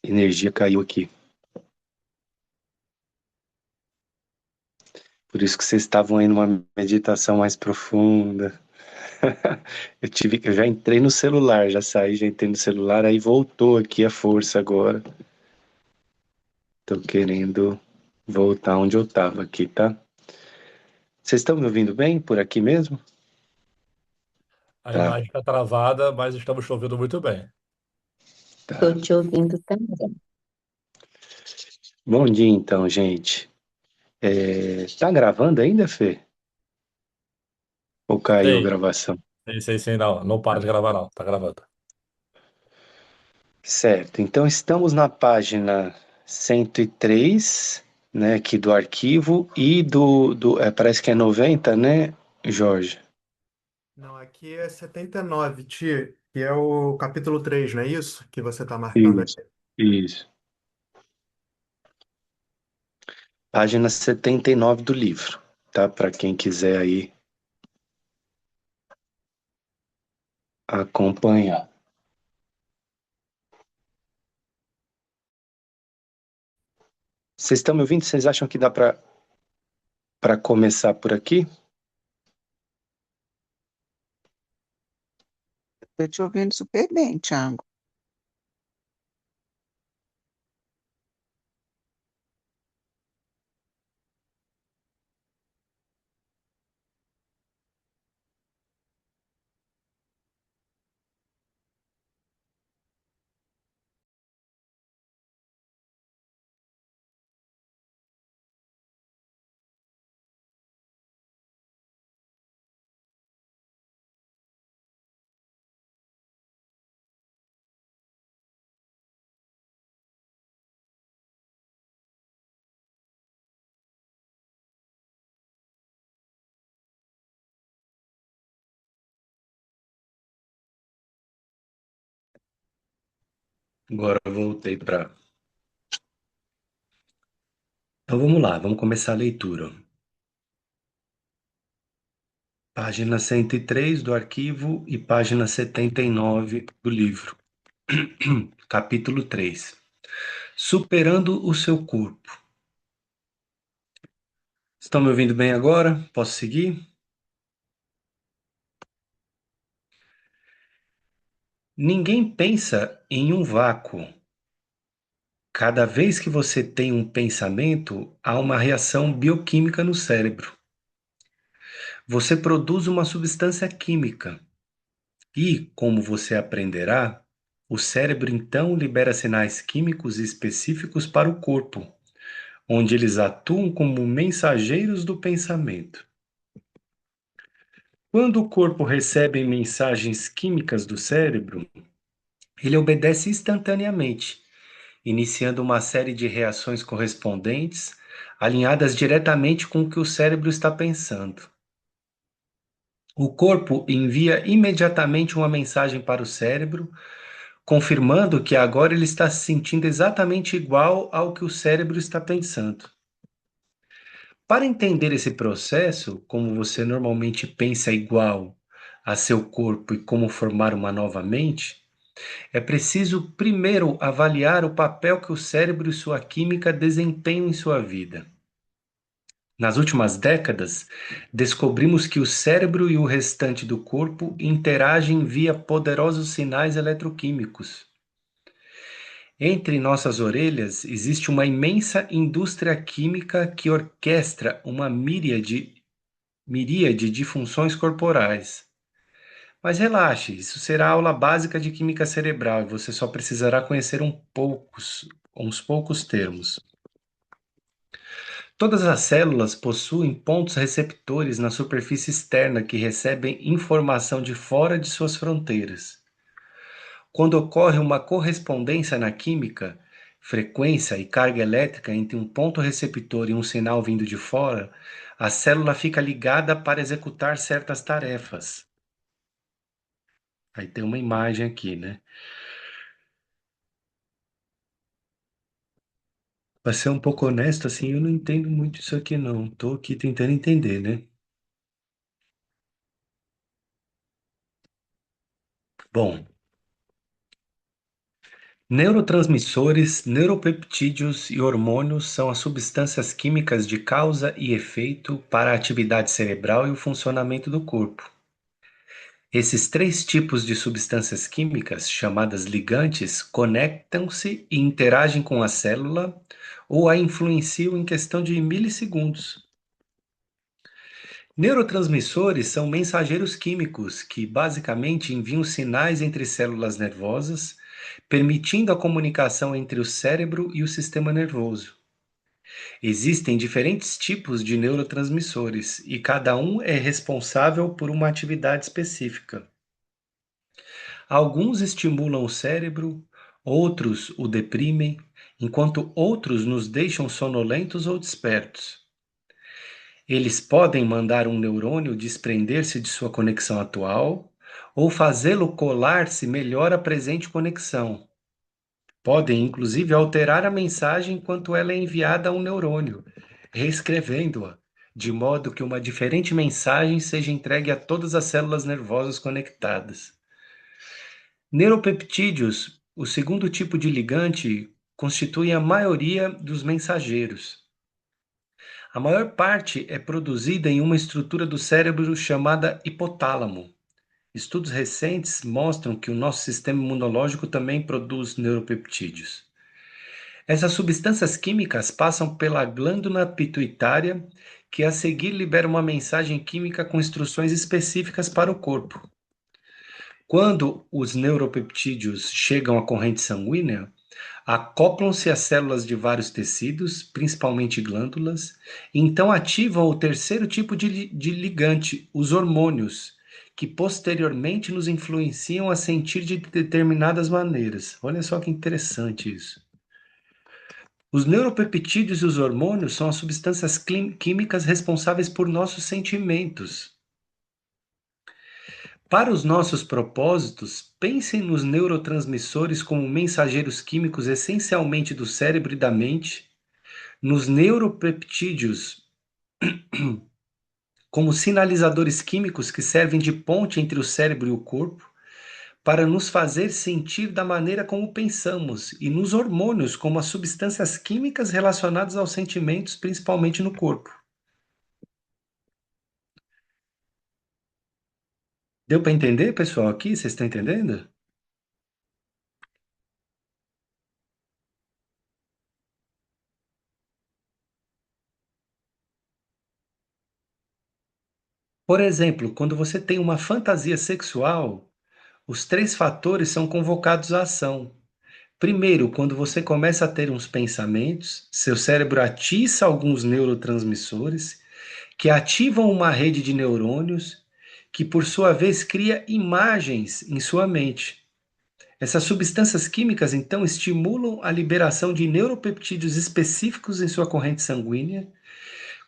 energia caiu aqui. Por isso que vocês estavam aí numa meditação mais profunda. Eu já entrei no celular, já saí, já entrei no celular, aí voltou aqui a força agora. Tô querendo voltar onde eu tava aqui, tá? Vocês estão me ouvindo bem por aqui mesmo? A Tá, imagem está travada, mas estamos te ouvindo muito bem. tá. Estou te ouvindo também. Bom dia então, gente. Tá gravando ainda, Fê? Ou caiu a Sei, gravação? sei, não. Não para de gravar, não. Tá gravando. Certo, então estamos na página 103, né, aqui do arquivo, e parece que é 90, né, Jorge? Não, aqui é 79, Ti, que é o capítulo 3, não é isso que você está marcando Isso, aí? isso. Página 79 do livro, tá? Para quem quiser aí acompanhar. Vocês estão me ouvindo? Vocês acham que dá para começar por aqui? Estou te ouvindo super bem, Thiago. Agora eu voltei para. Então vamos lá, vamos começar a leitura. Página 103 do arquivo e página 79 do livro. Capítulo 3. Superando o seu corpo. Estão me ouvindo bem agora? Posso seguir? Ninguém pensa em um vácuo. Cada vez que você tem um pensamento, há uma reação bioquímica no cérebro. Você produz uma substância química e, como você aprenderá, o cérebro então libera sinais químicos específicos para o corpo, onde eles atuam como mensageiros do pensamento. Quando o corpo recebe mensagens químicas do cérebro, ele obedece instantaneamente, iniciando uma série de reações correspondentes, alinhadas diretamente com o que o cérebro está pensando. O corpo envia imediatamente uma mensagem para o cérebro, confirmando que agora ele está se sentindo exatamente igual ao que o cérebro está pensando. Para entender esse processo, como você normalmente pensa igual a seu corpo e como formar uma nova mente, é preciso primeiro avaliar o papel que o cérebro e sua química desempenham em sua vida. Nas últimas décadas, descobrimos que o cérebro e o restante do corpo interagem via poderosos sinais eletroquímicos. Entre nossas orelhas existe uma imensa indústria química que orquestra uma miríade de funções corporais. Mas relaxe, isso será aula básica de química cerebral e você só precisará conhecer uns poucos termos. Todas as células possuem pontos receptores na superfície externa que recebem informação de fora de suas fronteiras. Quando ocorre uma correspondência na química, frequência e carga elétrica entre um ponto receptor e um sinal vindo de fora, a célula fica ligada para executar certas tarefas. Aí tem uma imagem aqui, né? Para ser um pouco honesto, assim, eu não entendo muito isso aqui, não. Tô aqui tentando entender, né? Bom, Neurotransmissores, neuropeptídeos e hormônios são as substâncias químicas de causa e efeito para a atividade cerebral e o funcionamento do corpo. Esses três tipos de substâncias químicas, chamadas ligantes, conectam-se e interagem com a célula ou a influenciam em questão de milissegundos. Neurotransmissores são mensageiros químicos que basicamente enviam sinais entre células nervosas, permitindo a comunicação entre o cérebro e o sistema nervoso. Existem diferentes tipos de neurotransmissores e cada um é responsável por uma atividade específica. Alguns estimulam o cérebro, outros o deprimem, enquanto outros nos deixam sonolentos ou despertos. Eles podem mandar um neurônio desprender-se de sua conexão atual ou fazê-lo colar-se melhor à presente conexão. Podem, inclusive, alterar a mensagem enquanto ela é enviada a um neurônio, reescrevendo-a, de modo que uma diferente mensagem seja entregue a todas as células nervosas conectadas. Neuropeptídeos, o segundo tipo de ligante, constituem a maioria dos mensageiros. A maior parte é produzida em uma estrutura do cérebro chamada hipotálamo. Estudos recentes mostram que o nosso sistema imunológico também produz neuropeptídeos. Essas substâncias químicas passam pela glândula pituitária, que a seguir libera uma mensagem química com instruções específicas para o corpo. Quando os neuropeptídeos chegam à corrente sanguínea, acoplam-se às células de vários tecidos, principalmente glândulas, e então ativam o terceiro tipo de ligante, os hormônios, que posteriormente nos influenciam a sentir de determinadas maneiras. Olha só que interessante isso. Os neuropeptídeos e os hormônios são as substâncias químicas responsáveis por nossos sentimentos. Para os nossos propósitos, pensem nos neurotransmissores como mensageiros químicos essencialmente do cérebro e da mente, nos neuropeptídeos como sinalizadores químicos que servem de ponte entre o cérebro e o corpo, para nos fazer sentir da maneira como pensamos, e nos hormônios como as substâncias químicas relacionadas aos sentimentos, principalmente no corpo. Deu para entender, pessoal, aqui? Vocês estão entendendo? Por exemplo, quando você tem uma fantasia sexual, os três fatores são convocados à ação. Primeiro, quando você começa a ter uns pensamentos, seu cérebro atiça alguns neurotransmissores que ativam uma rede de neurônios que, por sua vez, cria imagens em sua mente. Essas substâncias químicas, então, estimulam a liberação de neuropeptídeos específicos em sua corrente sanguínea.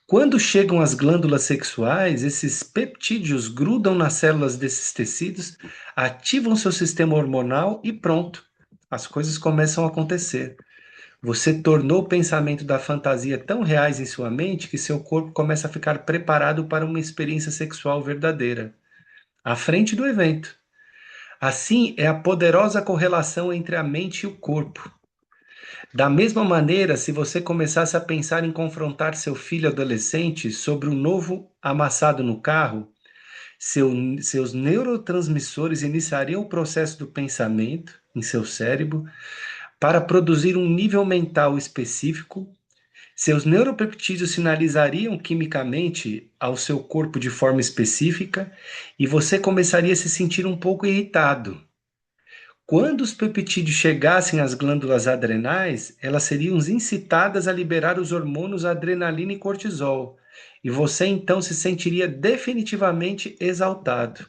Quando chegam às glândulas sexuais, esses peptídeos grudam nas células desses tecidos, ativam seu sistema hormonal e pronto, as coisas começam a acontecer. Você tornou o pensamento da fantasia tão reais em sua mente que seu corpo começa a ficar preparado para uma experiência sexual verdadeira, à frente do evento. Assim, é a poderosa correlação entre a mente e o corpo. Da mesma maneira, se você começasse a pensar em confrontar seu filho adolescente sobre o novo amassado no carro, seus neurotransmissores iniciariam o processo do pensamento em seu cérebro para produzir um nível mental específico. Seus neuropeptídeos sinalizariam quimicamente ao seu corpo de forma específica e você começaria a se sentir um pouco irritado. Quando os peptídeos chegassem às glândulas adrenais, elas seriam incitadas a liberar os hormônios adrenalina e cortisol, e você então se sentiria definitivamente exaltado.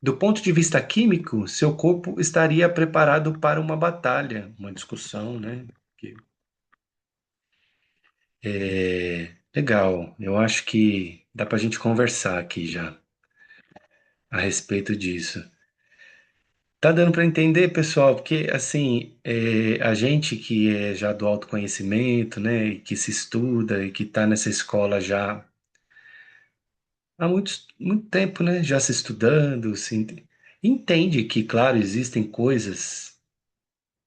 Do ponto de vista químico, seu corpo estaria preparado para uma batalha, uma discussão, né? Legal, eu acho que dá para a gente conversar aqui já a respeito disso. Tá dando para entender, pessoal? Porque, assim, a gente que é já do autoconhecimento, né, e que se estuda e que está nessa escola já há muito tempo, né, já se estudando, entende que, claro, existem coisas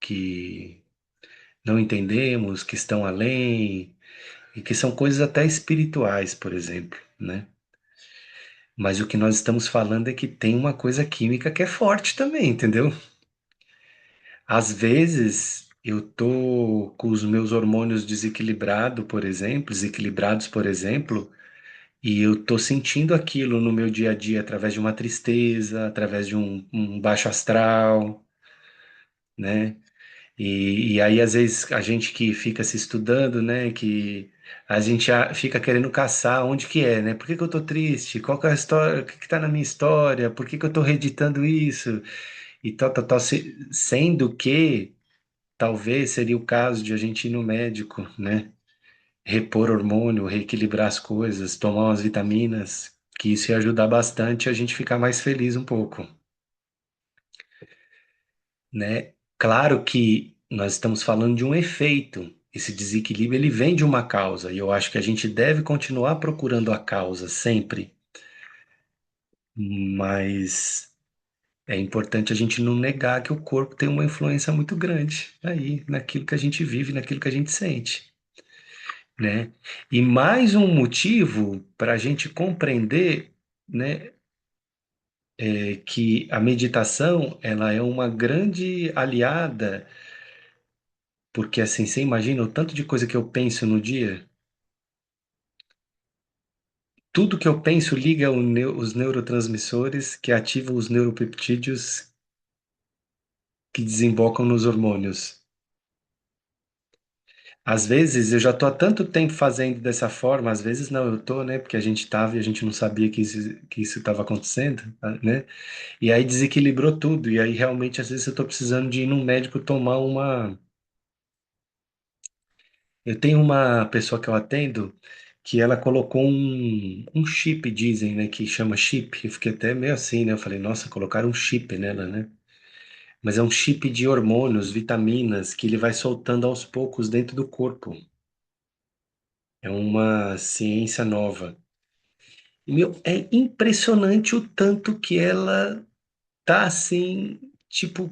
que não entendemos, que estão além, e que são coisas até espirituais, por exemplo, né? Mas o que nós estamos falando é que tem uma coisa química que é forte também, entendeu? Às vezes eu tô com os meus hormônios desequilibrados, por exemplo, e eu tô sentindo aquilo no meu dia a dia através de uma tristeza, através de um baixo astral, né? E aí, às vezes, a gente que fica se estudando, né? Que a gente fica querendo caçar onde que é, né? Por que que eu tô triste? Qual que é a história? O que que tá na minha história? Por que que eu tô reeditando isso? E tal, tal, tal. Sendo que talvez seria o caso de a gente ir no médico, né? Repor hormônio, reequilibrar as coisas, tomar umas vitaminas, que isso ia ajudar bastante a gente ficar mais feliz um pouco, né? Claro que nós estamos falando de um efeito. Esse desequilíbrio ele vem de uma causa, e eu acho que a gente deve continuar procurando a causa sempre, mas é importante a gente não negar que o corpo tem uma influência muito grande aí naquilo que a gente vive, naquilo que a gente sente, né? E mais um motivo para a gente compreender, né, é que a meditação ela é uma grande aliada. Porque assim, você imagina o tanto de coisa que eu penso no dia? Tudo que eu penso liga os neurotransmissores que ativam os neuropeptídeos que desembocam nos hormônios. Às vezes eu já tô há tanto tempo fazendo dessa forma, às vezes não, eu tô, né? Porque a gente tava e a gente não sabia que isso estava acontecendo, né? E aí desequilibrou tudo. E aí realmente às vezes eu tô precisando de ir num médico tomar uma. Eu tenho uma pessoa que eu atendo que ela colocou um chip, dizem, né, que chama chip. Eu fiquei até meio assim, né? Eu falei, nossa, colocaram um chip nela, né? Mas é um chip de hormônios, vitaminas, que ele vai soltando aos poucos dentro do corpo. É uma ciência nova. E, meu, é impressionante o tanto que ela tá assim, tipo,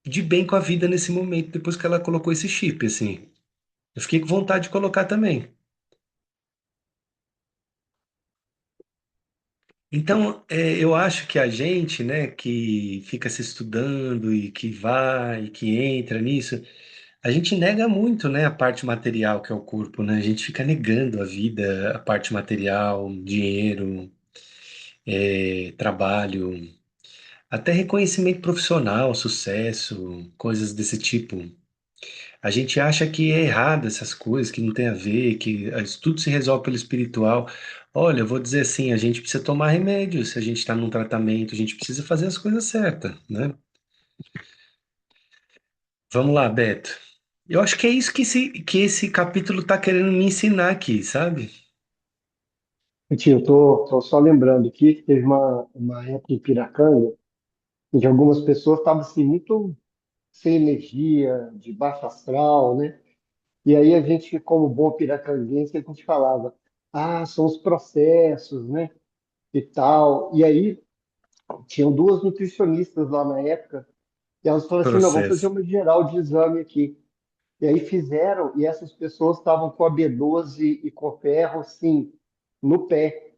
de bem com a vida nesse momento, depois que ela colocou esse chip, assim. Eu fiquei com vontade de colocar também. Então, eu acho que a gente, né, que fica se estudando e que vai, que entra nisso, a gente nega muito, né, a parte material que é o corpo, né? A gente fica negando a vida, a parte material, dinheiro, trabalho, até reconhecimento profissional, sucesso, coisas desse tipo. A gente acha que é errado essas coisas, que não tem a ver, que tudo se resolve pelo espiritual. Olha, eu vou dizer assim, a gente precisa tomar remédio se a gente está num tratamento, a gente precisa fazer as coisas certas, né? Vamos lá, Beto. Eu acho que é isso que esse capítulo está querendo me ensinar aqui, sabe? Tio, tô só lembrando aqui que teve uma época em Piracanga em que algumas pessoas estavam assim, muito sem energia, de baixo astral, né? E aí a gente, como bom piracanguense, a gente falava, ah, são os processos, né? E tal. E aí tinham duas nutricionistas lá na época, e elas falaram assim, não, vamos fazer Processo. uma geral de exame aqui. E aí fizeram, e essas pessoas estavam com a B12 e com ferro, assim, no pé.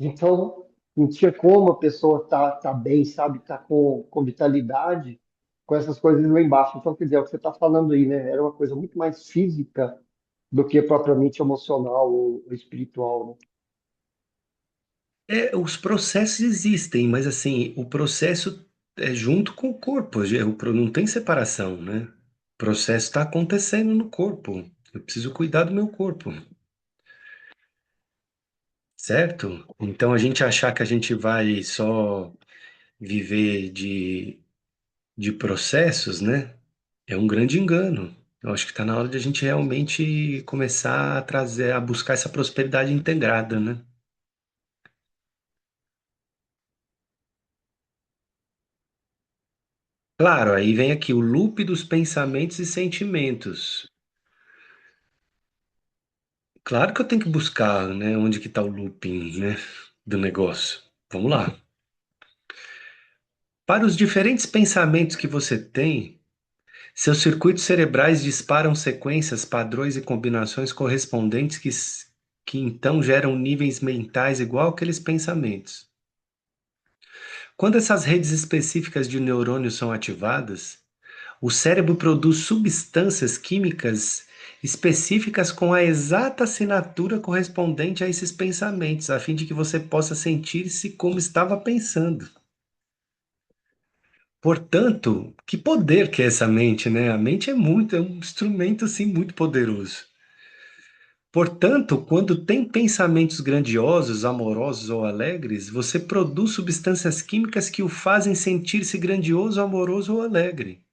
Então, não tinha como a pessoa tá bem, sabe, tá com vitalidade, com essas coisas lá embaixo. Então, quer dizer, é o que você está falando aí, né? Era uma coisa muito mais física do que propriamente emocional ou espiritual, né? Os processos existem, mas assim, o processo é junto com o corpo, não tem separação, né? O processo está acontecendo no corpo. Eu preciso cuidar do meu corpo, certo? Então a gente achar que a gente vai só viver de processos, né? É um grande engano. Eu acho que está na hora de a gente realmente começar a trazer, a buscar essa prosperidade integrada, né? Claro, aí vem aqui o loop dos pensamentos e sentimentos. Claro que eu tenho que buscar, né, onde que está o looping, né, do negócio. Vamos lá. Para os diferentes pensamentos que você tem, Seus circuitos cerebrais disparam sequências, padrões e combinações correspondentes que então geram níveis mentais igual àqueles pensamentos. Quando essas redes específicas de neurônios são ativadas, o cérebro produz substâncias químicas específicas com a exata assinatura correspondente a esses pensamentos, a fim de que você possa sentir-se como estava pensando. Portanto, que poder que é essa mente, né? A mente é um instrumento assim muito poderoso. Portanto, quando tem pensamentos grandiosos, amorosos ou alegres, você produz substâncias químicas que o fazem sentir-se grandioso, amoroso ou alegre.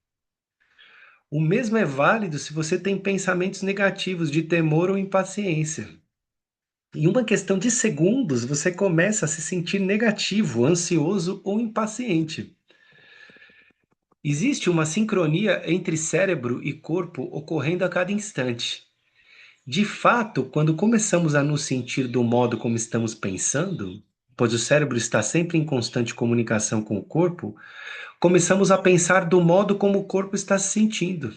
O mesmo é válido se você tem pensamentos negativos de temor ou impaciência. Em uma questão de segundos, você começa a se sentir negativo, ansioso ou impaciente. Existe uma sincronia entre cérebro e corpo ocorrendo a cada instante. De fato, quando começamos a nos sentir do modo como estamos pensando, pois o cérebro está sempre em constante comunicação com o corpo, começamos a pensar do modo como o corpo está se sentindo.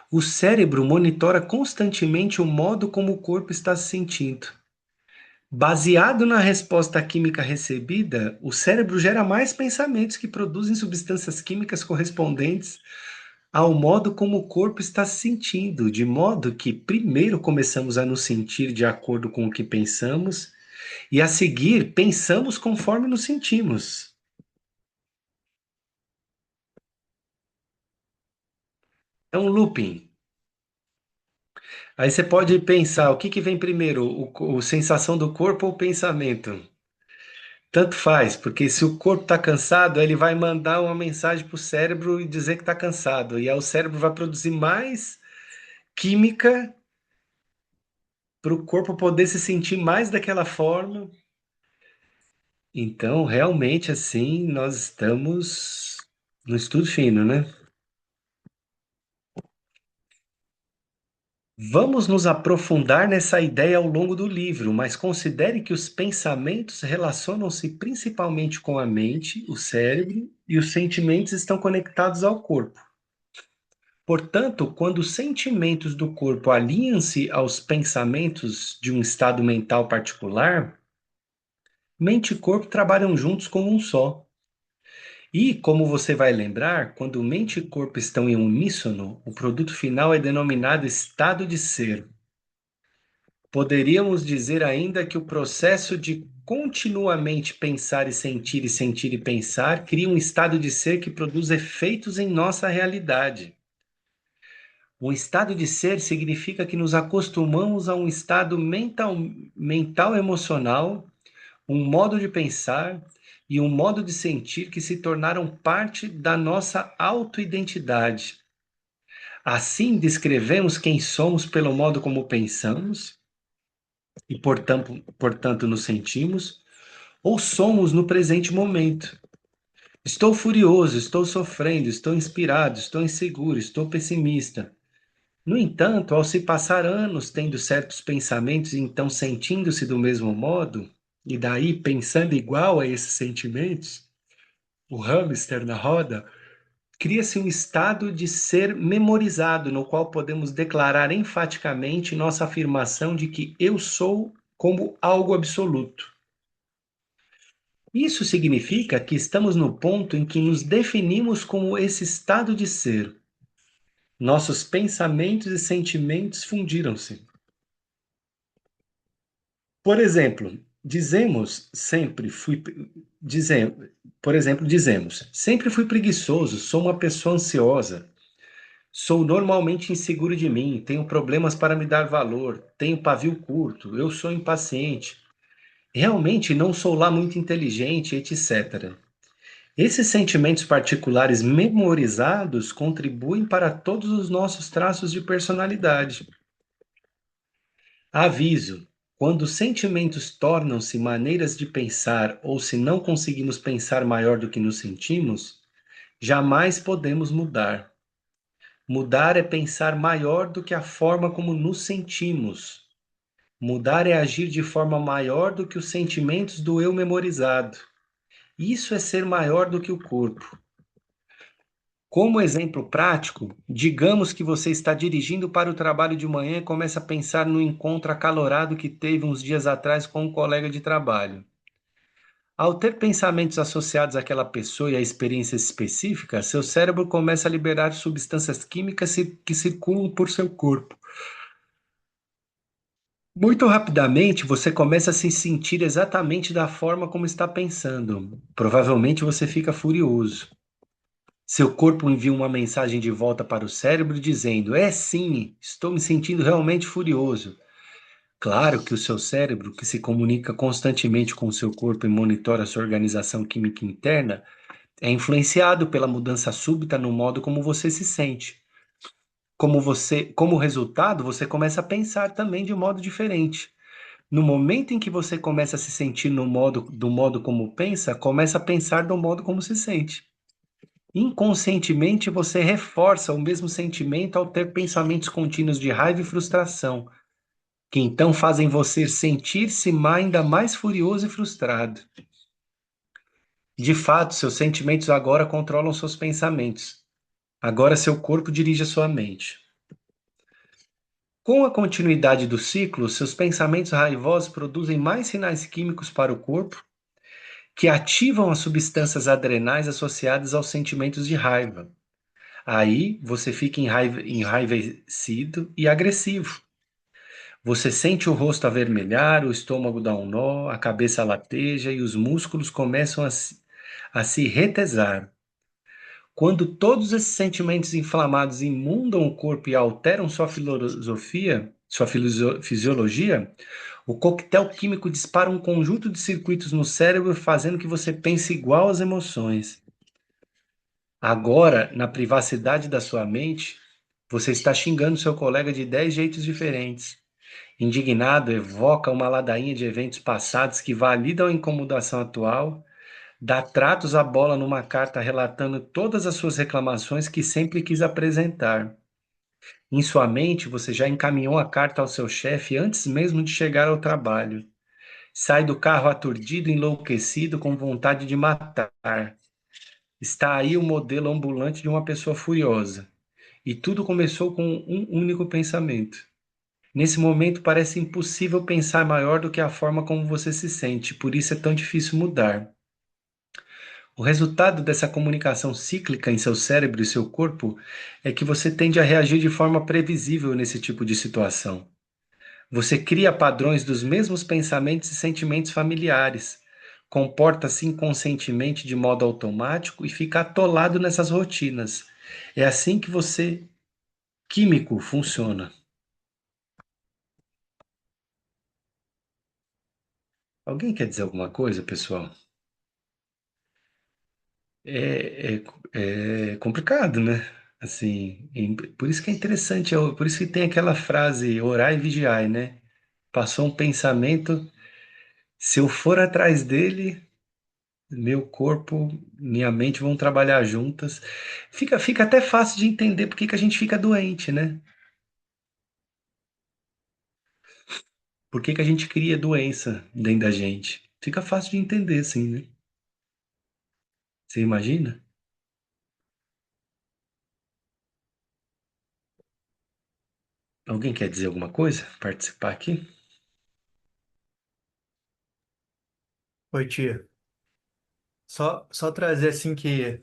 O cérebro monitora constantemente o modo como o corpo está se sentindo. Baseado na resposta química recebida, o cérebro gera mais pensamentos que produzem substâncias químicas correspondentes ao modo como o corpo está se sentindo, de modo que primeiro começamos a nos sentir de acordo com o que pensamos e a seguir pensamos conforme nos sentimos. É um looping. Aí você pode pensar, o que vem primeiro, a sensação do corpo ou o pensamento? Tanto faz, porque se o corpo está cansado, ele vai mandar uma mensagem para o cérebro e dizer que está cansado. E aí o cérebro vai produzir mais química para o corpo poder se sentir mais daquela forma. Então, realmente, assim, nós estamos no estudo fino, né? Vamos nos aprofundar nessa ideia ao longo do livro, mas considere que os pensamentos relacionam-se principalmente com a mente, o cérebro, e os sentimentos estão conectados ao corpo. Portanto, quando os sentimentos do corpo alinham-se aos pensamentos de um estado mental particular, mente e corpo trabalham juntos como um só. E, como você vai lembrar, quando mente e corpo estão em uníssono, o produto final é denominado estado de ser. Poderíamos dizer ainda que o processo de continuamente pensar e sentir e pensar cria um estado de ser que produz efeitos em nossa realidade. Um estado de ser significa que nos acostumamos a um estado mental emocional, um modo de pensar e um modo de sentir que se tornaram parte da nossa autoidentidade. Assim, descrevemos quem somos pelo modo como pensamos e, portanto, nos sentimos, ou somos no presente momento. Estou furioso, estou sofrendo, estou inspirado, estou inseguro, estou pessimista. No entanto, ao se passar anos tendo certos pensamentos e então sentindo-se do mesmo modo, e daí pensando igual a esses sentimentos, o hamster na roda, cria-se um estado de ser memorizado, no qual podemos declarar enfaticamente nossa afirmação de que eu sou como algo absoluto. Isso significa que estamos no ponto em que nos definimos como esse estado de ser. Nossos pensamentos e sentimentos fundiram-se. Por exemplo, dizemos, sempre fui preguiçoso, sou uma pessoa ansiosa, sou normalmente inseguro de mim, tenho problemas para me dar valor, tenho pavio curto, eu sou impaciente, realmente não sou lá muito inteligente, etc. Esses sentimentos particulares memorizados contribuem para todos os nossos traços de personalidade. Aviso: quando os sentimentos tornam-se maneiras de pensar ou se não conseguimos pensar maior do que nos sentimos, jamais podemos mudar. Mudar é pensar maior do que a forma como nos sentimos. Mudar é agir de forma maior do que os sentimentos do eu memorizado. Isso é ser maior do que o corpo. Como exemplo prático, digamos que você está dirigindo para o trabalho de manhã e começa a pensar no encontro acalorado que teve uns dias atrás com um colega de trabalho. Ao ter pensamentos associados àquela pessoa e à experiência específica, seu cérebro começa a liberar substâncias químicas que circulam por seu corpo. Muito rapidamente, você começa a se sentir exatamente da forma como está pensando. Provavelmente você fica furioso. Seu corpo envia uma mensagem de volta para o cérebro dizendo: é sim, estou me sentindo realmente furioso. Claro que o seu cérebro, que se comunica constantemente com o seu corpo e monitora sua organização química interna, é influenciado pela mudança súbita no modo como você se sente. Como resultado, você começa a pensar também de modo diferente. No momento em que você começa a se sentir do modo como pensa, começa a pensar do modo como se sente. Inconscientemente, você reforça o mesmo sentimento ao ter pensamentos contínuos de raiva e frustração, que então fazem você sentir-se ainda mais furioso e frustrado. De fato, seus sentimentos agora controlam seus pensamentos. Agora seu corpo dirige a sua mente. Com a continuidade do ciclo, seus pensamentos raivosos produzem mais sinais químicos para o corpo que ativam as substâncias adrenais associadas aos sentimentos de raiva. Aí você fica enraivecido e agressivo. Você sente o rosto avermelhar, o estômago dá um nó, a cabeça lateja e os músculos começam a se retesar. Quando todos esses sentimentos inflamados inundam o corpo e alteram sua fisiologia, o coquetel químico dispara um conjunto de circuitos no cérebro, fazendo que você pense igual às emoções. Agora, na privacidade da sua mente, você está xingando seu colega de 10 jeitos diferentes. Indignado, evoca uma ladainha de eventos passados que validam a incomodação atual, dá tratos à bola numa carta relatando todas as suas reclamações que sempre quis apresentar. Em sua mente, você já encaminhou a carta ao seu chefe antes mesmo de chegar ao trabalho. Sai do carro aturdido, enlouquecido, com vontade de matar. Está aí o modelo ambulante de uma pessoa furiosa. E tudo começou com um único pensamento. Nesse momento parece impossível pensar maior do que a forma como você se sente, por isso é tão difícil mudar. O resultado dessa comunicação cíclica em seu cérebro e seu corpo é que você tende a reagir de forma previsível nesse tipo de situação. Você cria padrões dos mesmos pensamentos e sentimentos familiares, comporta-se inconscientemente de modo automático e fica atolado nessas rotinas. É assim que você, químico, funciona. Alguém quer dizer alguma coisa, pessoal? É, é complicado, né? Assim, por isso que é interessante, por isso que tem aquela frase, orai e vigiai, né? Passou um pensamento, se eu for atrás dele, meu corpo, minha mente vão trabalhar juntas. Fica até fácil de entender por que que a gente fica doente, né? Por que que a gente cria doença dentro da gente? Fica fácil de entender, assim, né? Você imagina? Alguém quer dizer alguma coisa? Participar aqui? Oi, tia. Só trazer assim que,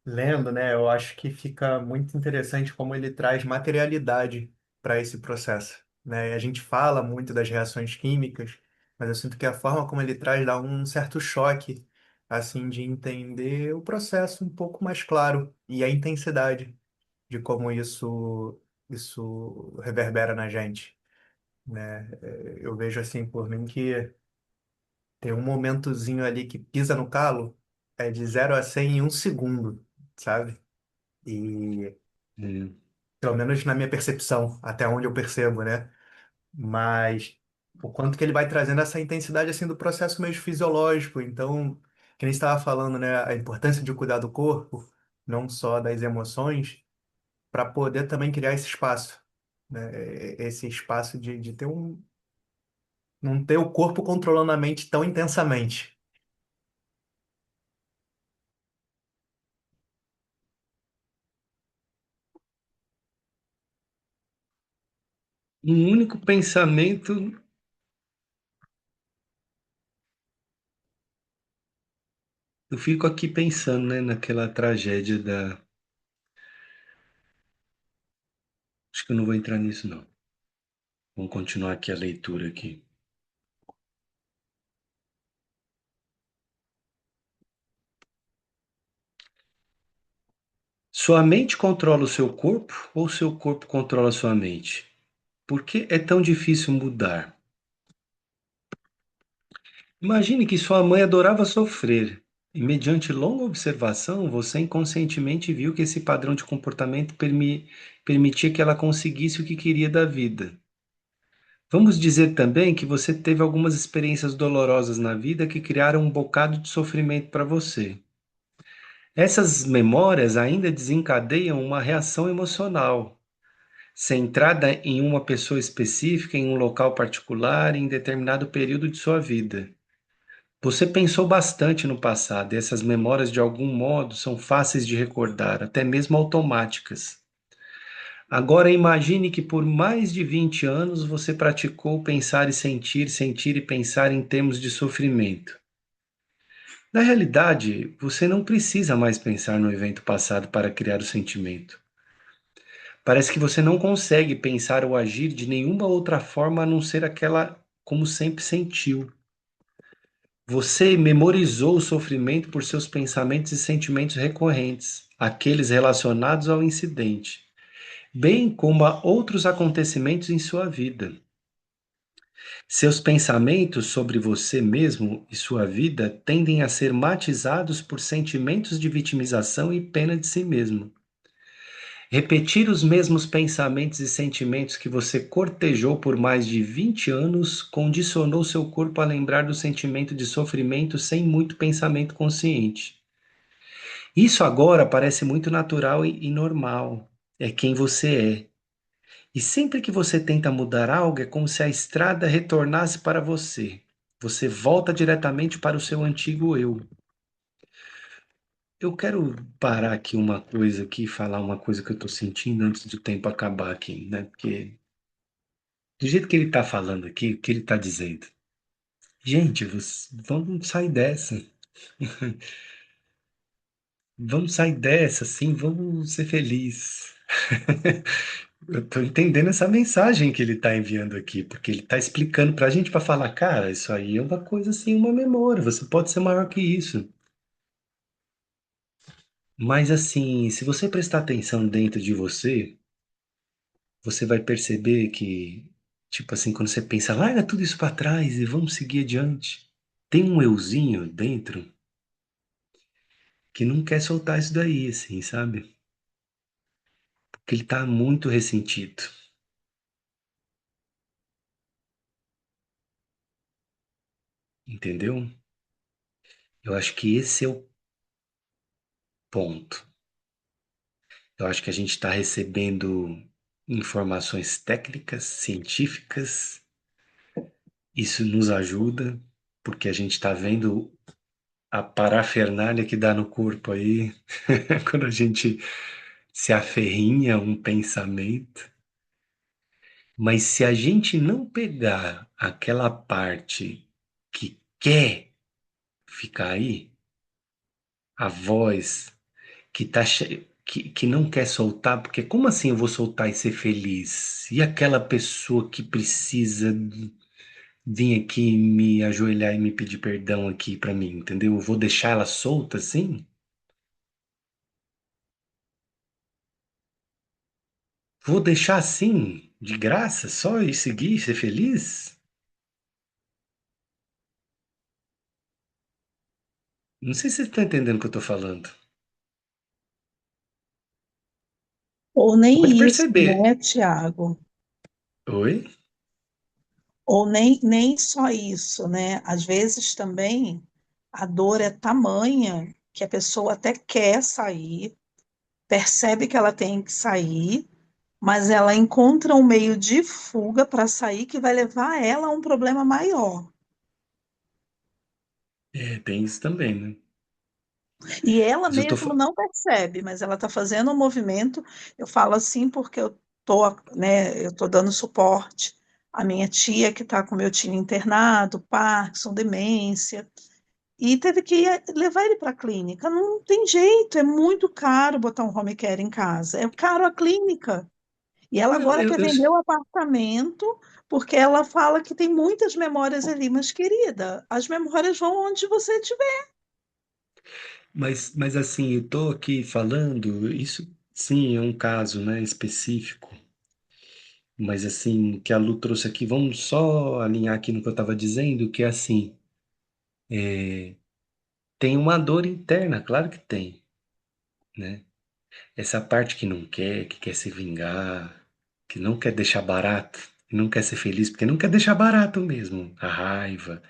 lendo, né, eu acho que fica muito interessante como ele traz materialidade para esse processo, né? E a gente fala muito das reações químicas, mas eu sinto que a forma como ele traz dá um certo choque, assim, de entender o processo um pouco mais claro e a intensidade de como isso reverbera na gente, né? Eu vejo assim por mim que tem um momentozinho ali que pisa no calo, é de 0 a 100 em 1 segundo, sabe? E É, pelo menos na minha percepção, até onde eu percebo, né? Mas o quanto que ele vai trazendo essa intensidade assim do processo meio fisiológico. Então, que nem estava falando, né? A importância de cuidar do corpo, não só das emoções, para poder também criar esse espaço, né? Esse espaço de ter não ter o corpo controlando a mente tão intensamente. Um único pensamento. Eu fico aqui pensando, né, naquela tragédia da. Acho que eu não vou entrar nisso, não. Vamos continuar aqui a leitura aqui. Sua mente controla o seu corpo ou seu corpo controla sua mente? Por que é tão difícil mudar? Imagine que sua mãe adorava sofrer, e mediante longa observação, você inconscientemente viu que esse padrão de comportamento permitia que ela conseguisse o que queria da vida. Vamos dizer também que você teve algumas experiências dolorosas na vida que criaram um bocado de sofrimento para você. Essas memórias ainda desencadeiam uma reação emocional, centrada em uma pessoa específica, em um local particular, em determinado período de sua vida. Você pensou bastante no passado, e essas memórias, de algum modo, são fáceis de recordar, até mesmo automáticas. Agora imagine que por mais de 20 anos você praticou pensar e sentir, sentir e pensar em termos de sofrimento. Na realidade, você não precisa mais pensar no evento passado para criar o sentimento. Parece que você não consegue pensar ou agir de nenhuma outra forma a não ser aquela como sempre sentiu. Você memorizou o sofrimento por seus pensamentos e sentimentos recorrentes, aqueles relacionados ao incidente, bem como a outros acontecimentos em sua vida. Seus pensamentos sobre você mesmo e sua vida tendem a ser matizados por sentimentos de vitimização e pena de si mesmo. Repetir os mesmos pensamentos e sentimentos que você cortejou por mais de 20 anos condicionou seu corpo a lembrar do sentimento de sofrimento sem muito pensamento consciente. Isso agora parece muito natural e normal. É quem você é. E sempre que você tenta mudar algo, é como se a estrada retornasse para você. Você volta diretamente para o seu antigo eu. Eu quero parar aqui uma coisa aqui, falar uma coisa que eu estou sentindo antes do tempo acabar aqui, né? Porque do jeito que ele está falando aqui, o que ele está dizendo? Gente, vamos sair dessa. Vamos sair dessa, sim, vamos ser felizes. Eu tô entendendo essa mensagem que ele está enviando aqui, porque ele está explicando para a gente para falar, cara, isso aí é uma coisa assim, uma memória, você pode ser maior que isso. Mas assim, se você prestar atenção dentro de você, você vai perceber que, tipo assim, quando você pensa, larga tudo isso para trás e vamos seguir adiante, tem um euzinho dentro que não quer soltar isso daí, assim, sabe? Porque ele tá muito ressentido, entendeu? Eu acho que esse é o ponto. Eu acho que a gente está recebendo informações técnicas, científicas, isso nos ajuda, porque a gente está vendo a parafernália que dá no corpo aí, quando a gente se aferrinha a um pensamento. Mas se a gente não pegar aquela parte que quer ficar aí, a voz que não quer soltar, porque como assim eu vou soltar e ser feliz? E aquela pessoa que precisa vir aqui me ajoelhar e me pedir perdão aqui pra mim, entendeu? Eu vou deixar ela solta assim? Vou deixar assim, de graça, só e seguir, ser feliz? Não sei se você está entendendo o que eu tô falando. Ou Pode nem isso, perceber. né, Tiago? Oi? Ou nem só isso, né? Às vezes também a dor é tamanha que a pessoa até quer sair, percebe que ela tem que sair, mas ela encontra um meio de fuga para sair que vai levar ela a um problema maior. É, tem isso também, né? E ela Mas eu tô. mesmo não percebe, mas ela está fazendo um movimento. Eu falo assim porque eu eu tô dando suporte à minha tia que está com meu tio internado, Parkinson, demência, e teve que levar ele para a clínica. Não tem jeito, é muito caro botar um home care em casa, é caro a clínica. E ela Não, agora quer eu, vender o apartamento porque ela fala que tem muitas memórias ali, mas querida, as memórias vão onde você estiver. mas assim, eu tô aqui falando, isso sim é um caso, né, específico, mas assim, que a Lu trouxe aqui, vamos só alinhar aqui no que eu estava dizendo, que é assim, tem uma dor interna, claro que tem, né? Essa parte que quer se vingar, que não quer deixar barato, que não quer ser feliz, porque não quer deixar barato mesmo, a raiva,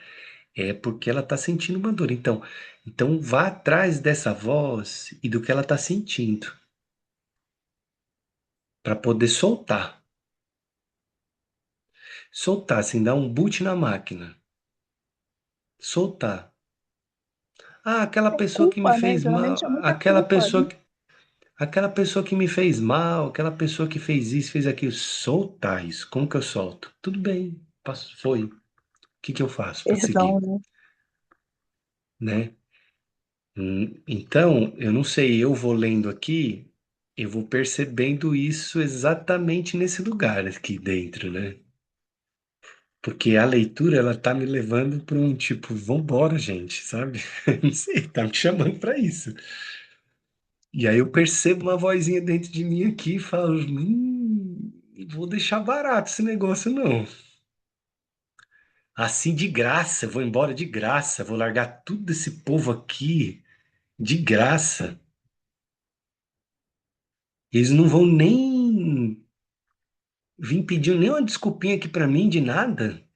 é porque ela está sentindo uma dor. Então vá atrás dessa voz e do que ela está sentindo, para poder soltar. Soltar, assim, dar um boot na máquina. Soltar. Ah, aquela pessoa que me Culpa, né? fez Geralmente é mal, muita culpa, né? aquela pessoa que me fez mal, aquela pessoa que fez isso, fez aquilo, soltar isso. Como que eu solto? Tudo bem, foi. O que que eu faço para Perdão, seguir, né? né? Então, eu não sei, eu vou lendo aqui, eu vou percebendo isso exatamente nesse lugar aqui dentro, né? Porque a leitura, ela tá me levando para um tipo, vambora, gente, sabe? Não sei, tá me chamando para isso. E aí eu percebo uma vozinha dentro de mim aqui e falo, vou deixar barato esse negócio não. Assim de graça, vou embora de graça, vou largar tudo esse povo aqui de graça. Eles não vão nem vir pedir nenhuma desculpinha aqui pra mim de nada.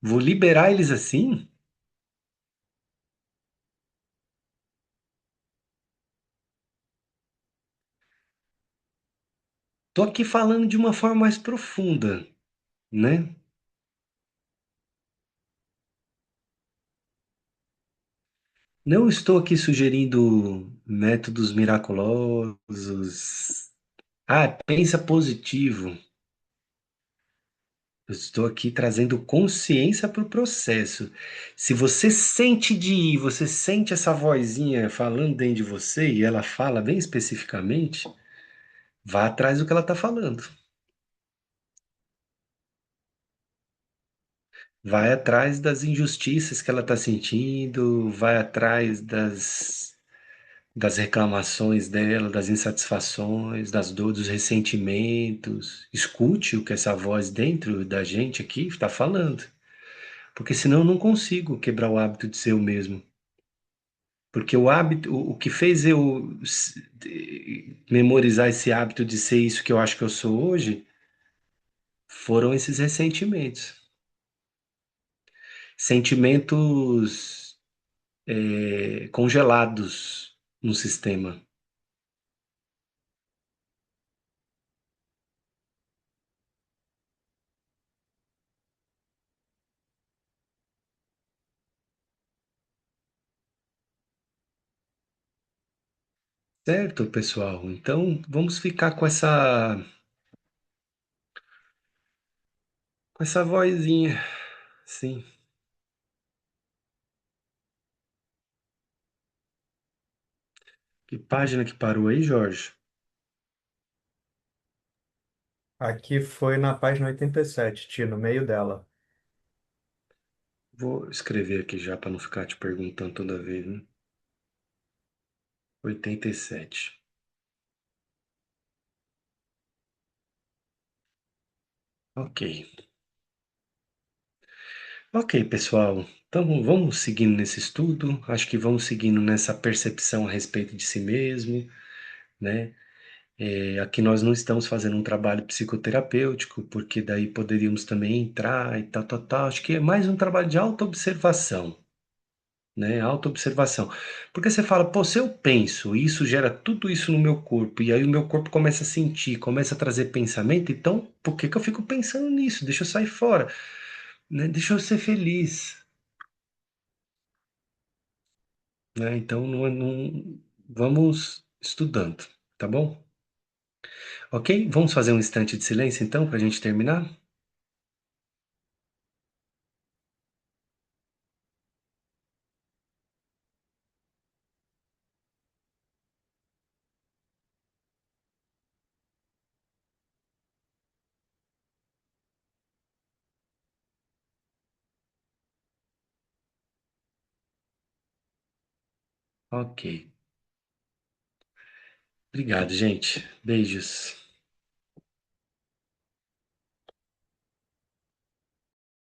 Vou liberar eles assim? Tô aqui falando de uma forma mais profunda, né? Não estou aqui sugerindo métodos miraculosos. Ah, pensa positivo. Eu estou aqui trazendo consciência para o processo. Se você sente você sente essa vozinha falando dentro de você e ela fala bem especificamente, vá atrás do que ela está falando. Vai atrás das injustiças que ela está sentindo, vai atrás das reclamações dela, das insatisfações, das dores, dos ressentimentos. Escute o que essa voz dentro da gente aqui está falando. Porque senão eu não consigo quebrar o hábito de ser eu mesmo. Porque o hábito, o que fez eu memorizar esse hábito de ser isso que eu acho que eu sou hoje, foram esses ressentimentos. Sentimentos congelados no sistema. Certo, pessoal? Então vamos ficar com essa vozinha. Sim. Que página que parou aí, Jorge? Aqui foi na página 87, Tio, no meio dela. Vou escrever aqui já para não ficar te perguntando toda vez, né? 87. Ok. Ok, pessoal. Então vamos seguindo nesse estudo. Acho que vamos seguindo nessa percepção a respeito de si mesmo, né? Aqui nós não estamos fazendo um trabalho psicoterapêutico, porque daí poderíamos também entrar e tal, tal, tal. Acho que é mais um trabalho de autoobservação, né? Autoobservação. Porque você fala, pô, se eu penso, e isso gera tudo isso no meu corpo, e aí o meu corpo começa a sentir, começa a trazer pensamento, então por que que eu fico pensando nisso? Deixa eu sair fora, né? Deixa eu ser feliz, né? Então vamos estudando, tá bom? Ok? Vamos fazer um instante de silêncio então para a gente terminar? Ok. Obrigado, gente. Beijos.